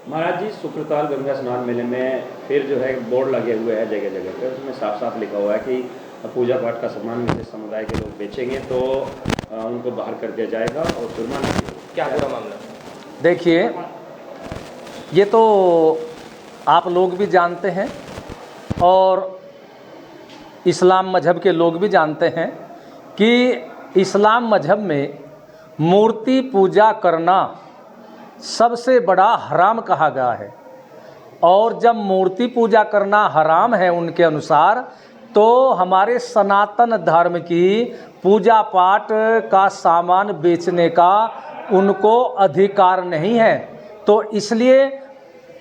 महाराज जी, शुक्रताल गंगा स्नान मेले में फिर जो है बोर्ड लगे हुए हैं जगह जगह पे, उसमें साफ साफ लिखा हुआ है कि पूजा पाठ का सामान विशेष समुदाय के लोग बेचेंगे तो उनको बाहर कर दिया जाएगा और जुर्माना भी होगा। क्या पूरा मामला? देखिए, ये तो आप लोग भी जानते हैं और इस्लाम मजहब के लोग भी जानते हैं कि इस्लाम मजहब में मूर्ति पूजा करना सबसे बड़ा हराम कहा गया है। और जब मूर्ति पूजा करना हराम है उनके अनुसार, तो हमारे सनातन धर्म की पूजा पाठ का सामान बेचने का उनको अधिकार नहीं है। तो इसलिए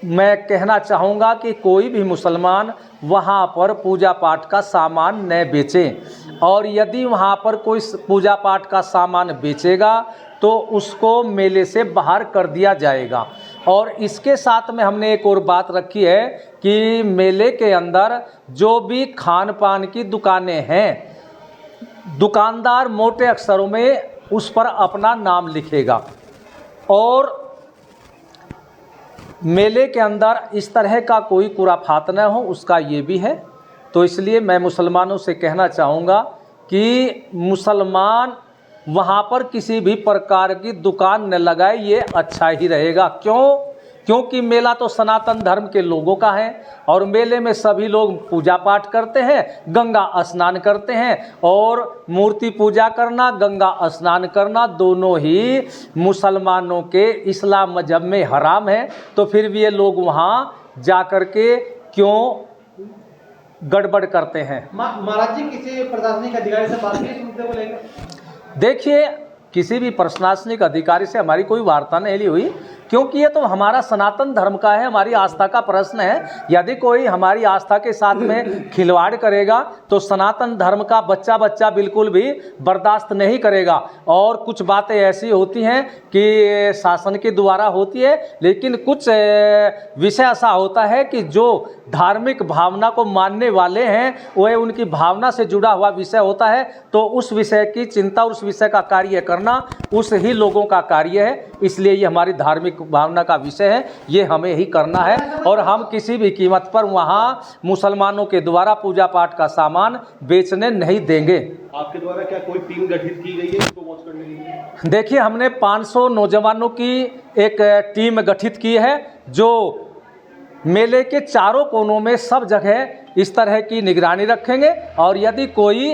मैं कहना चाहूँगा कि कोई भी मुसलमान वहाँ पर पूजा पाठ का सामान न बेचें, और यदि वहाँ पर कोई पूजा पाठ का सामान बेचेगा तो उसको मेले से बाहर कर दिया जाएगा। और इसके साथ में हमने एक और बात रखी है कि मेले के अंदर जो भी खान पान की दुकानें हैं, दुकानदार मोटे अक्षरों में उस पर अपना नाम लिखेगा। और मेले के अंदर इस तरह का कोई खुराफात न हो, उसका ये भी है। तो इसलिए मैं मुसलमानों से कहना चाहूँगा कि मुसलमान वहाँ पर किसी भी प्रकार की दुकान न लगाए, ये अच्छा ही रहेगा। क्योंकि मेला तो सनातन धर्म के लोगों का है और मेले में सभी लोग पूजा पाठ करते हैं, गंगा स्नान करते हैं। और मूर्ति पूजा करना, गंगा स्नान करना दोनों ही मुसलमानों के इस्लाम मजहब में हराम है। तो फिर भी ये लोग वहाँ जा कर के क्यों गड़बड़ करते हैं? महाराज जी, किसी प्रशासनिक अधिकारी से बात की इस मुद्दे को लेकर? देखिए, किसी भी प्रशासनिक अधिकारी से हमारी कोई वार्ता नहीं हुई, क्योंकि ये तो हमारा सनातन धर्म का है, हमारी आस्था का प्रश्न है। यदि कोई हमारी आस्था के साथ में खिलवाड़ करेगा तो सनातन धर्म का बच्चा बिल्कुल भी बर्दाश्त नहीं करेगा। और कुछ बातें ऐसी होती हैं कि शासन के द्वारा होती है, लेकिन कुछ विषय ऐसा होता है कि जो धार्मिक भावना को मानने वाले हैं, वह उनकी भावना से जुड़ा हुआ विषय होता है। तो उस विषय की चिंता, उस विषय का कार्य करना उस ही लोगों का कार्य है। इसलिए ये हमारी धार्मिक भावना का विषय है, ये हमें ही करना है। और हम किसी भी कीमत पर वहाँ मुसलमानों के द्वारा पूजा पाठ का सामान बेचने नहीं देंगे। आपके द्वारा क्या कोई टीम गठित की गई है इसको वॉच करने के लिए? देखिए, हमने 500 नौजवानों की एक टीम गठित की है जो मेले के चारों कोनों में सब जगह इस तरह की निगरानी रखेंगे। और यदि कोई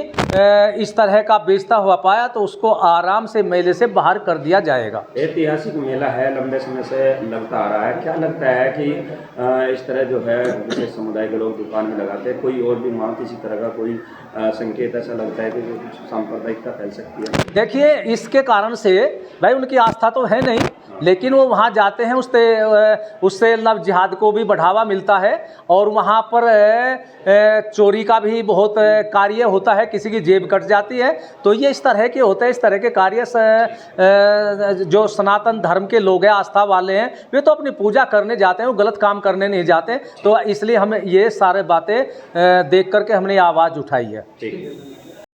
इस तरह का बेचता हुआ पाया तो उसको आराम से मेले से बाहर कर दिया जाएगा। ऐतिहासिक मेला है, लंबे समय से लगता आ रहा है। क्या लगता है कि इस तरह जो है विशेष समुदाय के लोग दुकान में लगाते हैं, कोई और भी वहाँ किसी तरह का कोई संकेत ऐसा लगता है कि जो कुछ सांप्रदायिकता फैल सकती है? देखिए, इसके कारण से भाई उनकी आस्था तो है नहीं, लेकिन वो वहाँ जाते हैं, उससे लव जिहाद को भी बढ़ावा मिलता है। और वहाँ पर चोरी का भी बहुत कार्य होता है, किसी की जेब कट जाती है। तो ये इस तरह के होते हैं, इस तरह के कार्य से जो सनातन धर्म के लोग हैं, आस्था वाले हैं, वे तो अपनी पूजा करने जाते हैं, वो गलत काम करने नहीं जाते। तो इसलिए हमें ये सारे बातें देख करके हमने आवाज़ उठाई है। ठीक है।